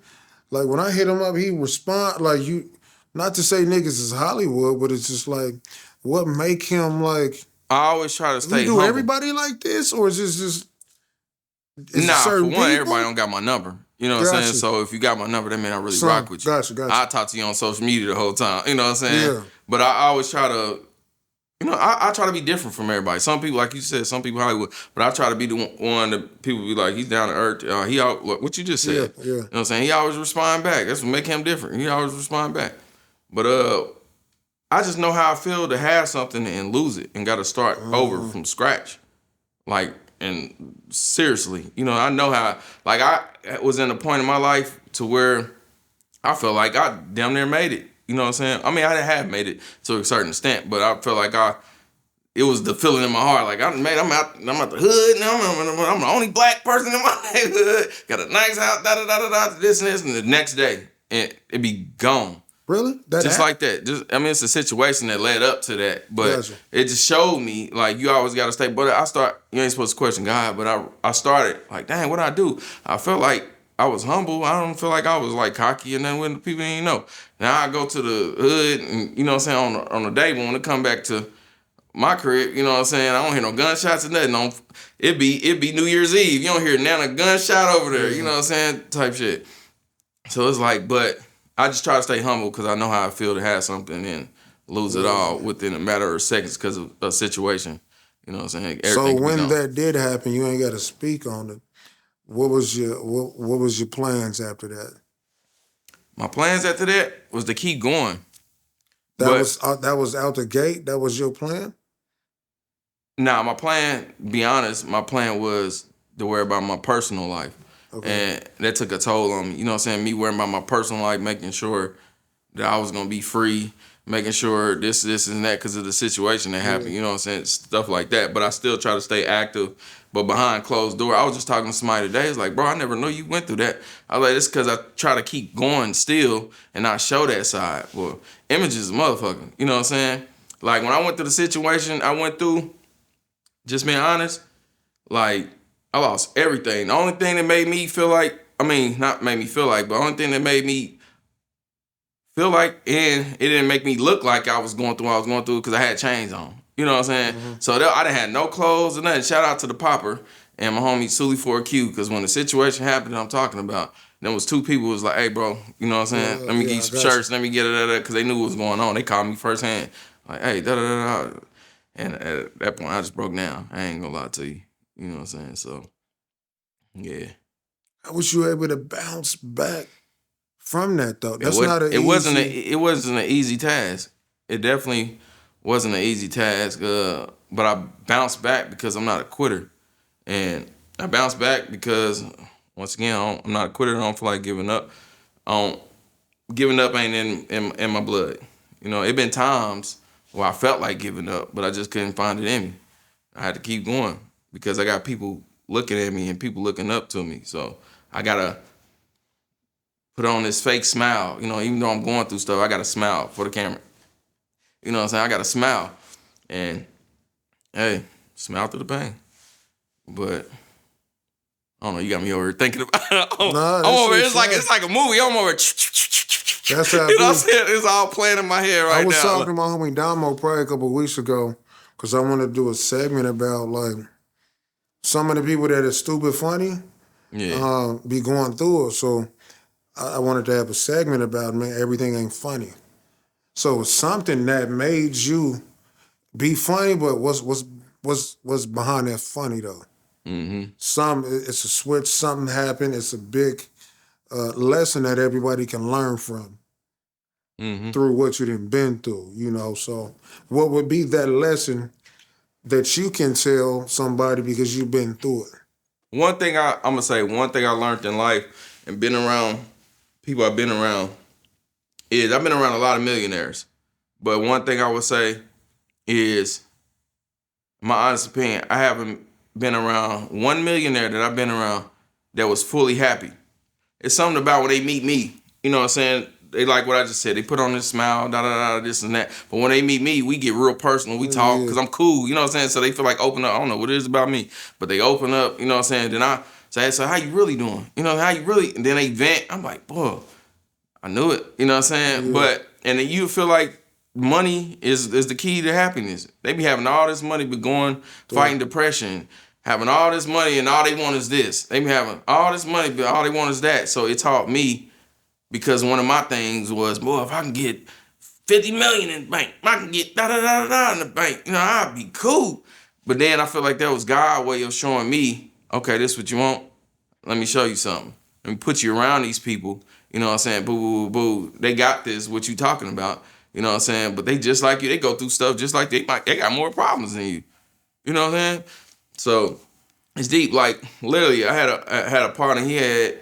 Like, when I hit him up, he respond. Like, you, not to say niggas is Hollywood, but it's just like, what make him like, I always try to stay you do humble. everybody like this? Or is this just, is it Nah, for certain one, people? everybody don't got my number. You know what I'm Gotcha. saying? So if you got my number, that mean I really Son, rock with you. gotcha. I talk to you on social media the whole time. You know what I'm saying? Yeah. But I always try to, you know, I try to be different from everybody. Some people, like you said, some people Hollywood, but I try to be the one that people be like, he's down to earth. He out, what you just said. Yeah. You know what I'm saying? He always respond back. That's what make him different. He always respond back. But I just know how I feel to have something and lose it and got to start over from scratch. Like, and seriously, you know, I know how, like I was in a point in my life to where I felt like I damn near made it. You know what I'm saying? I mean, I have made it to a certain extent, but I felt like it was the feeling in my heart. Like I'm out the hood now. I'm the only black person in my neighborhood. Got a nice house, this and this, and the next day, and it be gone. Really? Just like that. It's a situation that led up to that, but Gotcha. it just showed me like you always got to stay. But you ain't supposed to question God, but I started like, dang, what I do? I felt like I was humble. I don't feel like I was like cocky and then when the people didn't know. Now I go to the hood and you know what I'm saying on the day, but when it come back to my crib, you know what I'm saying, I don't hear no gunshots or nothing. It be New Year's Eve. You don't hear now a gunshot over there. You know what I'm saying? Type shit. So it's like, but I just try to stay humble because I know how I feel to have something and lose it all within a matter of seconds because of a situation. You know what I'm saying? So Everything can be when gone. that did happen, you ain't got to speak on it. What was your plans after that? My plans after that was to keep going. But That was out the gate. That was your plan. my plan, be honest, my plan was to worry about my personal life. Okay. And that took a toll on me. You know what I'm saying? Me worrying about my personal life, making sure that I was gonna be free, making sure this, and that because of the situation that happened. You know what I'm saying? Stuff like that. But I still try to stay active. But behind closed door, I was just talking to somebody today. It's like, bro, I never knew you went through that. I was like, it's because I try to keep going still and not show that side. Well, image is a motherfucker. You know what I'm saying? Like when I went through the situation I went through, just being honest, like I lost everything. The only thing that made me feel like, not made me feel like, but the only thing that made me feel like, and it didn't make me look like I was going through what I was going through because I had chains on. You know what I'm saying? Mm-hmm. So I didn't have no clothes or nothing. Shout out to the popper and my homie Sully 4Q because when the situation happened that I'm talking about, there was two people who was like, hey, bro, you know what I'm saying? Let me get you some shirts. Let me get it, because they knew what was going on. They called me firsthand. Like, hey, da-da-da-da. And at that point, I just broke down. I ain't gonna lie to you. You know what I'm saying? So, yeah. How was you able to bounce back from that though? That's It wasn't an easy task. It definitely wasn't an easy task. But I bounced back because I'm not a quitter, and I bounced back because once again I'm not a quitter. I don't feel like giving up. Giving up ain't in my blood. You know, it been times where I felt like giving up, but I just couldn't find it in me. I had to keep going because I got people looking at me and people looking up to me. So I gotta put on this fake smile. You know, even though I'm going through stuff, I gotta smile for the camera. You know what I'm saying? I gotta smile. And hey, smile through the pain. But I don't know, you got me over here thinking about it. I'm over here, it's like a movie. I'm over here. That's how you know what I'm saying? It's all playing in my head right now. I was talking to my homie Damo probably a couple of weeks ago because I wanted to do a segment about like some of the people that are stupid funny be going through it. So I wanted to have a segment about, man, everything ain't funny. So it's something that made you be funny, but what's behind that funny though? Mm-hmm. It's a switch. Something happened. It's a big lesson that everybody can learn from through what you've been through. You know, so what would be that lesson that you can tell somebody because you've been through it? One thing I learned in life and been around people I've been around is I've been around a lot of millionaires. But one thing I would say is, my honest opinion, I haven't been around one millionaire that I've been around that was fully happy. It's something about when they meet me, you know what I'm saying? They like what I just said. They put on this smile, this and that. But when they meet me, we get real personal. We talk because I'm cool, you know what I'm saying? So they feel like open up. I don't know what it is about me, but they open up, you know what I'm saying? Then I say, so how you really doing? You know, how you really? And then they vent. I'm like, boy, I knew it, you know what I'm saying? Yeah. And then you feel like money is the key to happiness. They be having all this money, but going, fighting depression, having all this money, and all they want is this. They be having all this money, but all they want is that. So it taught me, because one of my things was, boy, if I can get 50 million in the bank, I can get da-da-da-da in the bank, you know, I'd be cool. But then I feel like that was God's way of showing me, okay, this what you want? Let me show you something. Let me put you around these people, you know what I'm saying? Boo, boo, boo. They got this, what you talking about, you know what I'm saying? But they just like you. They go through stuff just like they got more problems than you. You know what I'm saying? So it's deep. Like, literally, I had a partner, he had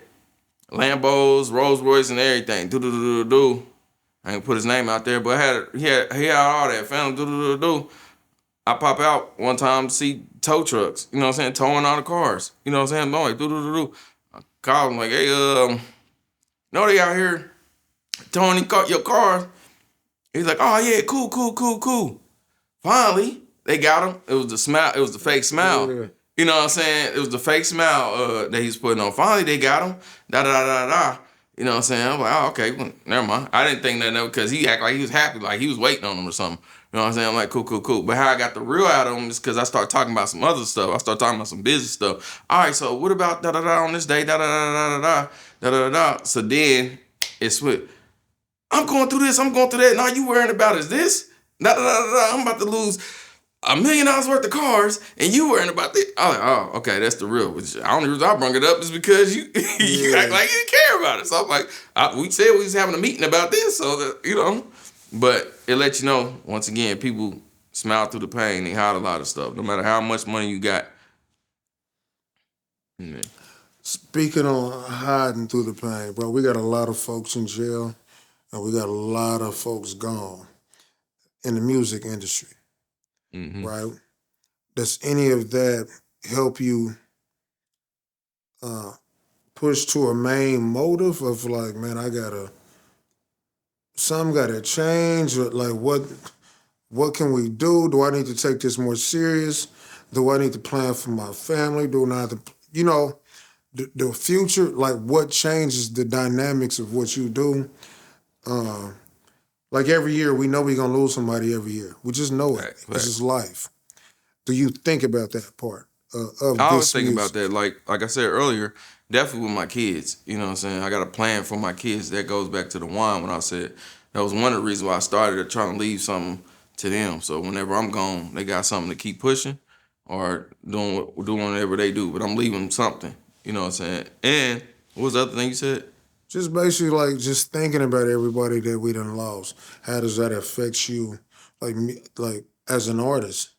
Lambos, Rolls Royce, and everything. Do. I ain't put his name out there, but he had all that. Found do. I pop out one time to see tow trucks, you know what I'm saying, towing all the cars. You know what I'm saying? I'm like, do. I called him like, hey, know they out here towing your cars? He's like, oh yeah, cool. Finally, they got him. It was the smile. It was the fake smile. Yeah. You know what I'm saying? It was the fake smile that he's putting on. Finally, they got him. Da. You know what I'm saying? I'm like, oh, okay, well, never mind. I didn't think that because he acted like he was happy, like he was waiting on him or something. You know what I'm saying? I'm like, cool. But how I got the real out of him is because I started talking about some other stuff. I started talking about some business stuff. All right, so what about da on this day? Da. So then it switched. I'm going through this, I'm going through that. Now you worrying about is this? I'm about to lose $1 million worth of cars, and you worrying about this. I'm like, oh, okay, that's the real. Which I only reason I bring it up is because you you act like you didn't care about it. So I'm like, we said we was having a meeting about this, so that. But it lets you know, once again, people smile through the pain. They hide a lot of stuff, no matter how much money you got. Mm. Speaking on hiding through the pain, bro, we got a lot of folks in jail, and we got a lot of folks gone in the music industry, Mm-hmm. right? Does any of that help you push to a main motive of like, man, something gotta change, or like what can we do? Do I need to take this more serious? Do I need to plan for my family? Do I have to, the future, like what changes the dynamics of what you do? Like every year, we know we're gonna lose somebody every year. We just know it. Right. It's just life. Do you think about that part of I always this think music? about that. Like I said earlier, definitely with my kids. You know what I'm saying? I got a plan for my kids. That goes back to the wine when I said that was one of the reasons why I started trying to leave something to them. So whenever I'm gone, they got something to keep pushing or doing whatever they do. But I'm leaving something. You know what I'm saying? And what was the other thing you said? Just basically like just thinking about everybody that we done lost. How does that affect you, like me, like as an artist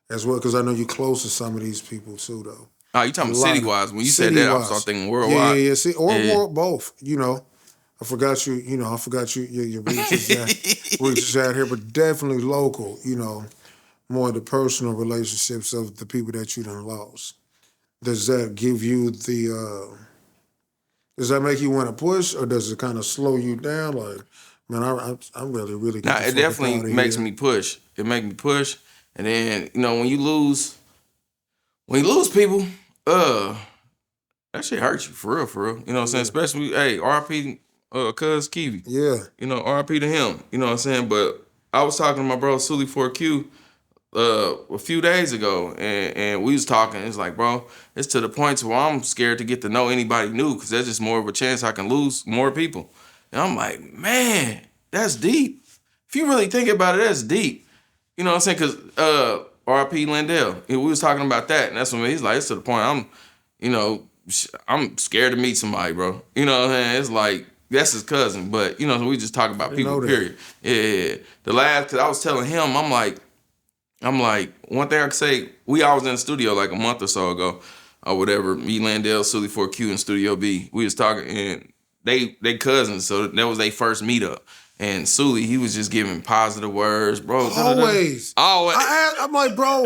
as well? Because I know you're close to some of these people too, though. Oh, you talking A about lot city of wise? When you said that, I started thinking worldwide. Yeah. See, or Yeah. both. I forgot you. I forgot you. Your reaches out here, but definitely local. More the personal relationships of the people that you done lost. Does that give you the? Does that make you want to push, or does it kind of slow you down? Like, man, I really get Nah, the it fuck up out definitely of makes here. me push. It makes me push, and then when you lose people, that shit hurts you for real, for real. You know what I'm saying? Especially, hey, RP, Cuz Kiwi. Yeah, RP to him. You know what I'm saying? But I was talking to my bro Sully 4Q a few days ago, and we was talking. It's like, bro, it's to the point to where I'm scared to get to know anybody new because there's just more of a chance I can lose more people. And I'm like, man, that's deep. If you really think about it, that's deep. You know what I'm saying? Because RP Lindell, we was talking about that, and that's when he's like, it's to the point I'm scared to meet somebody, bro. You know what I'm saying? It's like, that's his cousin, but, so we just talk about people, know that. period. Yeah. Because I was telling him, I'm like, one thing I could say, we always in the studio like a month or so ago, or whatever, me, Landell, Sully 4Q, and Studio B. We was talking, and they cousins, so that was their first meetup. And Sully, he was just giving positive words, bro. always. Always. I'm like, bro,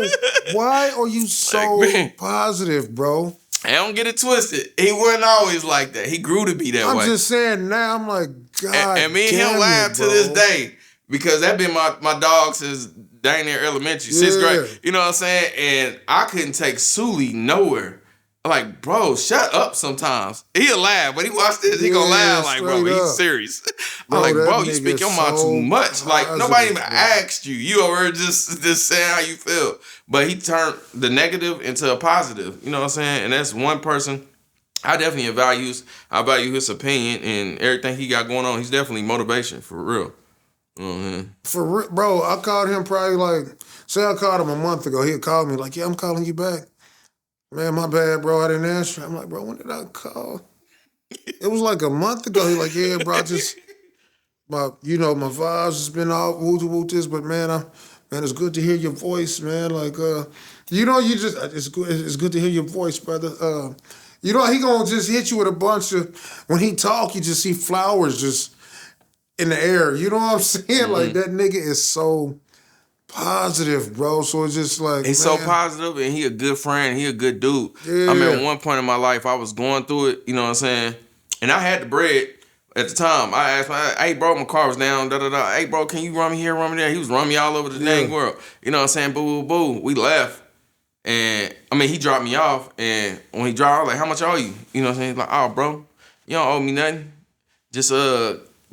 why are you so man. positive, bro? I don't get it twisted. He wasn't always like that. He grew to be that way. I'm just saying now. I'm like, God, and me and him laugh to this day because that been my dog since dang near elementary, 6th grade. You know what I'm saying? And I couldn't take Sully nowhere. Like, bro, shut up sometimes. He'll laugh. When he watch this, he gonna laugh like, bro, he's serious. I'm like, bro, you speak your mind too much. Like, nobody even asked you. You over just saying how you feel. But he turned the negative into a positive. You know what I'm saying? And that's one person I definitely value his opinion and everything he got going on. He's definitely motivation for real. Mm-hmm. For real, bro, I called him probably say I called him a month ago. He'd call me like, yeah, I'm calling you back. Man, my bad, bro. I didn't answer. I'm like, bro, when did I call? It was like a month ago. He's like, yeah, bro, my vibes has been all woo this, but man, it's good to hear your voice, man. Like, it's good to hear your voice, brother. He gonna just hit you with a bunch of, when he talk, you just see flowers just in the air. You know what I'm saying? Mm-hmm. Like, that nigga is so positive, bro. So it's just like, he's so positive, and he a good friend. He a good dude. Yeah. I remember one point in my life I was going through it. You know what I'm saying? And I had the bread at the time. I asked my, hey bro, my car was down. Hey bro, can you run me here, run me there? He was running me all over the dang world. You know what I'm saying? Boo, boo, boo. We left, and he dropped me off. And when he dropped, I was like, how much I owe you? You know what I'm saying? He's like, oh bro, you don't owe me nothing. Just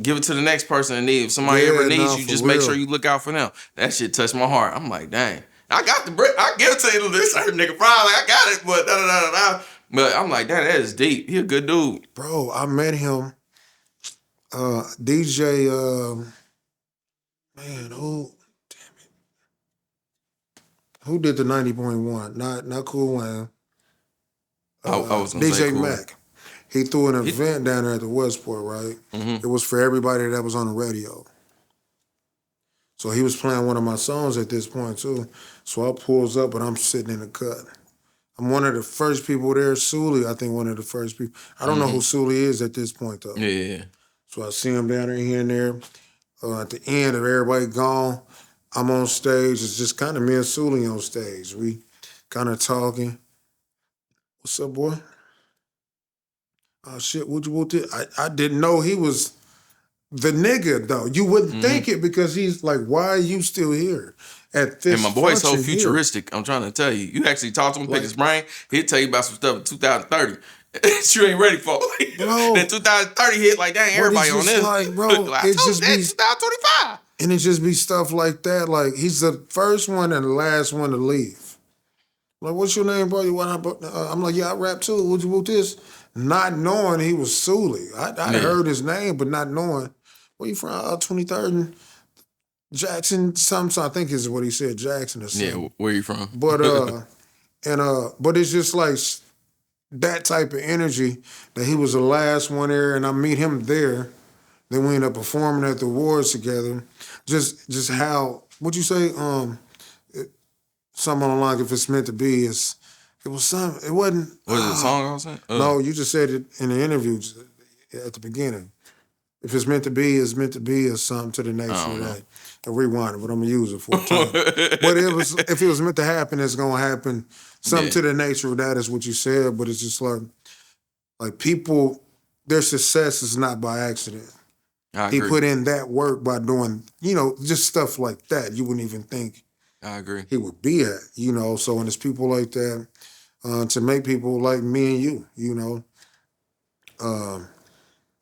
give it to the next person in need. If somebody ever needs you, just make sure you look out for them. That shit touched my heart. I'm like, dang. I got the bread. I give it to you. This certain nigga probably I got it, but But I'm like, that is deep. He a good dude. Bro, I met him DJ, man, who did the 90.1? Not Cool Wayne. I was gonna say DJ cool. Mack. He threw an event down there at the Westport, right? Mm-hmm. It was for everybody that was on the radio. So he was playing one of my songs at this point too. So I pulls up and I'm sitting in the cut. I'm one of the first people there. Sully, I think one of the first people. I don't know who Sully is at this point though. Yeah. So I see him down there here and there. At the end of everybody gone, I'm on stage. It's just kind of me and Sully on stage. We kind of talking. What's up, boy? Oh shit, what you want? I didn't know he was the nigga though. You wouldn't think it because he's like, why are you still here at this? And my boy's so function here? futuristic. I'm trying to tell you. You actually talk to him, pick his brain. He'll tell you about some stuff in 2030 that you ain't ready for. Bro. Then 2030 hit like, dang, But everybody it's on just this. like, bro, Like, I it told just you that be- 2025. And it just be stuff like that. Like he's the first one and the last one to leave. Like, what's your name, bro? I'm like, yeah, I rap too. What you want this? Not knowing he was Sully. I heard his name, but not knowing. Where you from? 23rd and Jackson, something. I think is what he said, Jackson or something. Yeah, where you from? But but it's just like that type of energy that he was the last one there, and I meet him there. Then we end up performing at the awards together. Just how what'd you say? Something along if it's meant to be. It was some. It wasn't. What is the song I was saying? No, you just said it in the interview at the beginning. If it's meant to be, it's meant to be, or something to the nature of that. I rewind it, but I'm gonna use it for a time. But if it was meant to happen, it's gonna happen. Something to the nature of that is what you said. But it's just like people, their success is not by accident. He put in that work by doing, just stuff like that. You wouldn't even think I agree. he would be at, So when it's people like that, to make people like me and you,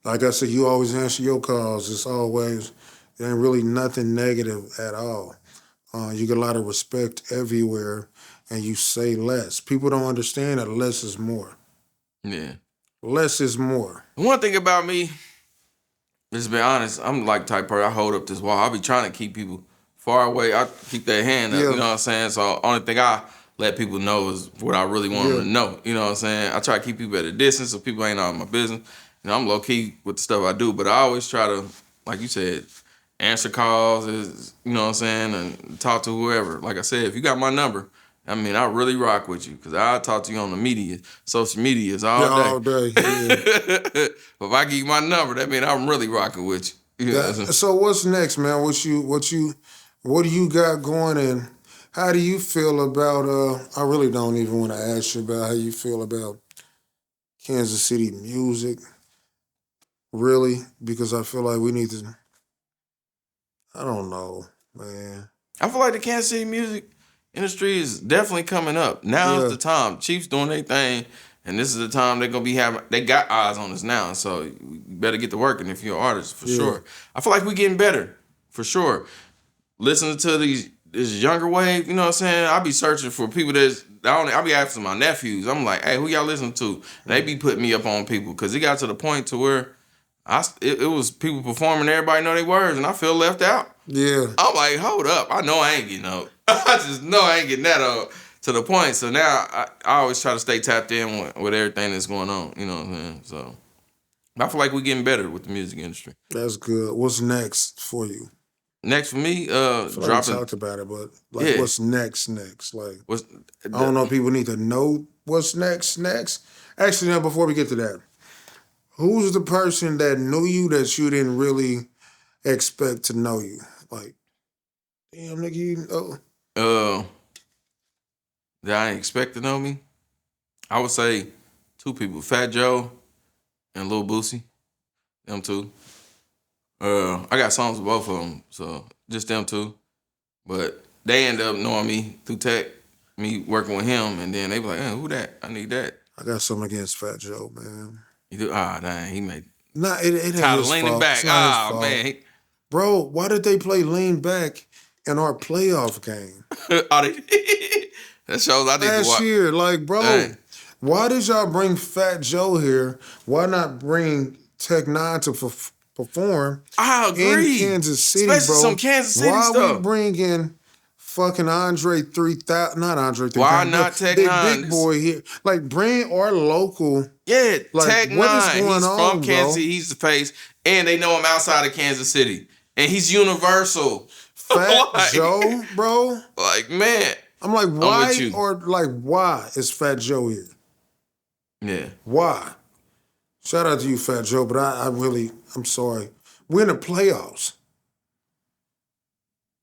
like I said, you always answer your calls. It ain't really nothing negative at all. You get a lot of respect everywhere, and you say less. People don't understand that less is more. Yeah. Less is more. One thing about me, let's be honest, I'm like type person, I hold up this wall. I be trying to keep people far away. I keep their hand up, you know what I'm saying? So only thing I let people know is what I really want them to know. You know what I'm saying? I try to keep people at a distance so people ain't out of my business. I'm low key with the stuff I do, but I always try to, like you said, answer calls, you know what I'm saying, and talk to whoever. Like I said, if you got my number, I really rock with you because I'll talk to you on the media, social medias all day. All day, yeah. But if I give you my number, that means I'm really rocking with you. You know what I'm saying? So what's next, man? What do you got going, and how do you feel about? I really don't even want to ask you about how you feel about Kansas City music, really, because I feel like we need to. I don't know, man. I feel like the Kansas City music industry is definitely coming up. Now is the time. Chiefs doing their thing, and this is the time they're gonna be having. They got eyes on us now, so you better get to working if you're an artist for sure. I feel like we're getting better for sure. Listening to this younger wave, you know what I'm saying? I be searching for people I be asking my nephews. I'm like, hey, who y'all listen to? And they be putting me up on people because it got to the point to where it was people performing. Everybody know their words, and I feel left out. Yeah. I'm like, hold up. I know I ain't getting up. I just know I ain't getting that up to the point. So now I always try to stay tapped in with everything that's going on. You know what I'm saying? So I feel like we're getting better with the music industry. That's good. What's next for you? Next for me, dropping. dropping. We talked about it, but what's next? Like, I don't know if people need to know what's next. Actually, now before we get to that, who's the person that knew you that you didn't really expect to know you? Like, damn, nigga, you know. That I didn't expect to know me. I would say two people: Fat Joe and Lil Boosie. Them two. I got songs with both of them, so just them two. But they end up knowing me through tech, me working with him, and then they be like, who that? I need that. I got something against Fat Joe, man. You do? Dang, he made. Nah, it ain't his Tired of leaning fault. back. Man. Bro, why did they play lean back in our playoff game? That shows I need to watch. Last year, like, bro, why did y'all bring Fat Joe here? Why not bring Tech 9 to perform I in agree. Kansas City, Especially bro. some Kansas City Why stuff. we bringing fucking Andre 3000? Not Andre 3000. Why not Tech Nine? Big boy here. Like, bring our local. Yeah, Like, Tech what is Nine. going He's on, from Kansas bro? City. He's the face, and they know him outside of Kansas City, and he's universal. Fat Like- Joe, bro. Like, man. I'm like, with why you. why is Fat Joe here? Yeah. Why? Shout out to you, Fat Joe, but I'm sorry. We're in the playoffs.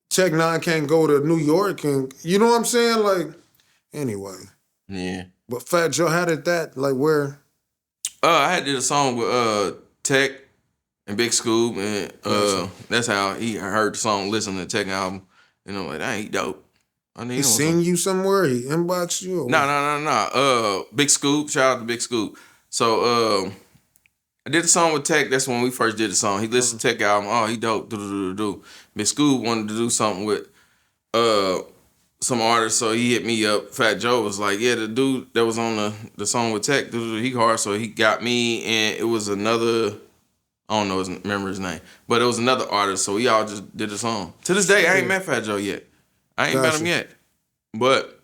Tech Nine can't go to New York, and you know what I'm saying? Like, anyway. Yeah. But Fat Joe, how did that, like, where? I had did a song with Tech and Big Scoop, and that's how I heard the song, listened to the Tech album, and I'm like, that ain't dope. I need He seen you somewhere? He inboxed you? Or No. Big Scoop, shout out to Big Scoop. So I did a song with Tech. That's when we first did the song. He listened to Tech album. Oh, he dope. Do. Big Scoop wanted to do something with some artists, so he hit me up. Fat Joe was like, yeah, the dude that was on the song with Tech, he hard. So he got me, and it was another, I don't remember his name, but it was another artist. So we all just did the song. To this day, I ain't met Fat Joe yet. I ain't met him yet, but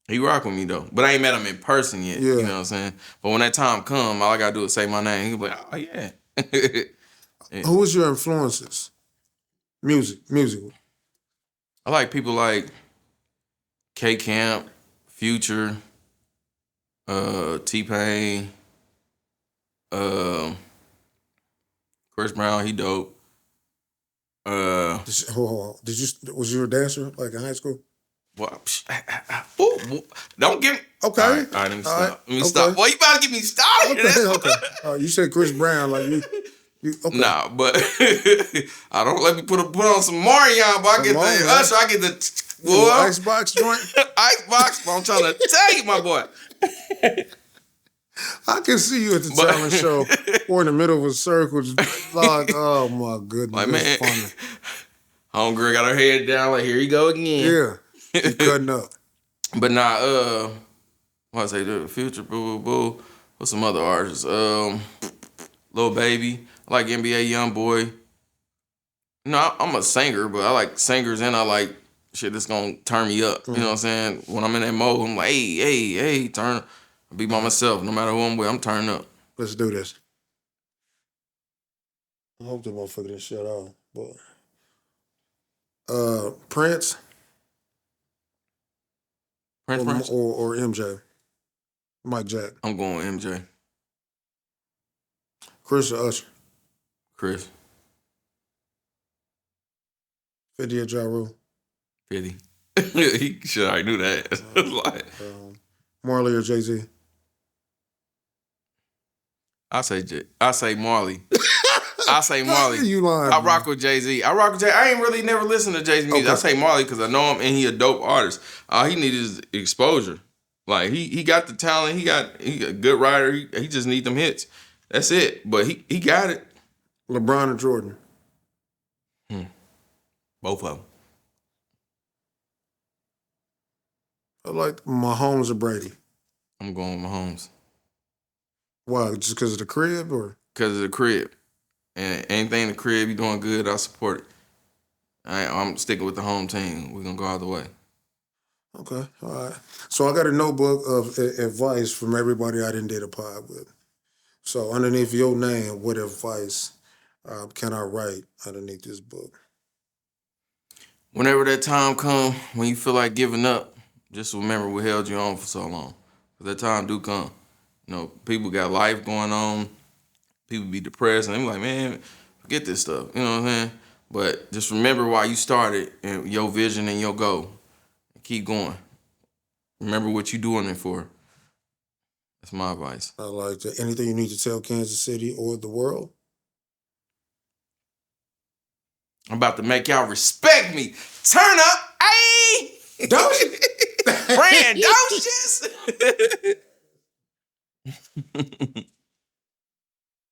he rock with me though. But I ain't met him in person yet. Yeah. You know what I'm saying? But when that time come, all I gotta do is say my name. He'll be like, oh yeah. Who was your influences? Music. I like people like K Camp, Future, T-Pain, Chris Brown, he dope. Was you a dancer, like, in high school? What? Don't give me. Okay. All right, let me stop. Right. Let me stop. Boy, you about to get me started. Okay. You said Chris Brown, like, you okay. Nah, but I don't let me put on some Marion, but I get the Usher, I get the boy. Icebox joint? Icebox, but I'm trying to tell you, my boy. I can see you at the talent show or in the middle of a circle, just like, oh my goodness, Like, that's man, funny. homegirl got her head down, like, here you go again. Yeah, you cutting up. But nah, what I say, the Future, boo. What's some other artists? Lil Baby, I like NBA YoungBoy. No, I'm a singer, but I like singers and I like shit that's gonna turn me up. You know what I'm saying? When I'm in that mode, I'm like, hey, turn up. I be by myself. No matter who I'm with, I'm turning up. Let's do this. I hope the motherfucker didn't shut off. But Prince or MJ, Mike Jack, I'm going with MJ. Chris or Usher, Chris. 50 or Ja Rule, 50. He should already knew that. Like, Marley or Jay-Z. I say Marley. I say Marley. You lying? I rock with Jay-Z. I ain't really never listened to Jay-Z music. Okay. I say Marley because I know him and he a dope artist. All he needed is exposure. Like he got the talent. He a good writer. He just need them hits. That's it. But he got it. LeBron or Jordan. Both of them. I like Mahomes or Brady. I'm going with Mahomes. Why? Just because of the crib or? Because of the crib. And anything in the crib, you doing good, I support it. I'm sticking with the home team. We're going to go all the way. Okay, all right. So I got a notebook of advice from everybody I didn't did a pod with. So underneath your name, what advice can I write underneath this book? Whenever that time come, when you feel like giving up, just remember what held you on for so long. 'Cause that time do come. You know, people got life going on. People be depressed, and they be like, man, forget this stuff. You know what I'm saying? But just remember why you started and your vision and your goal. And keep going. Remember what you doing it for. That's my advice. I like that. Anything you need to tell Kansas City or the world? I'm about to make y'all respect me. Turn up. Hey! Brandosis.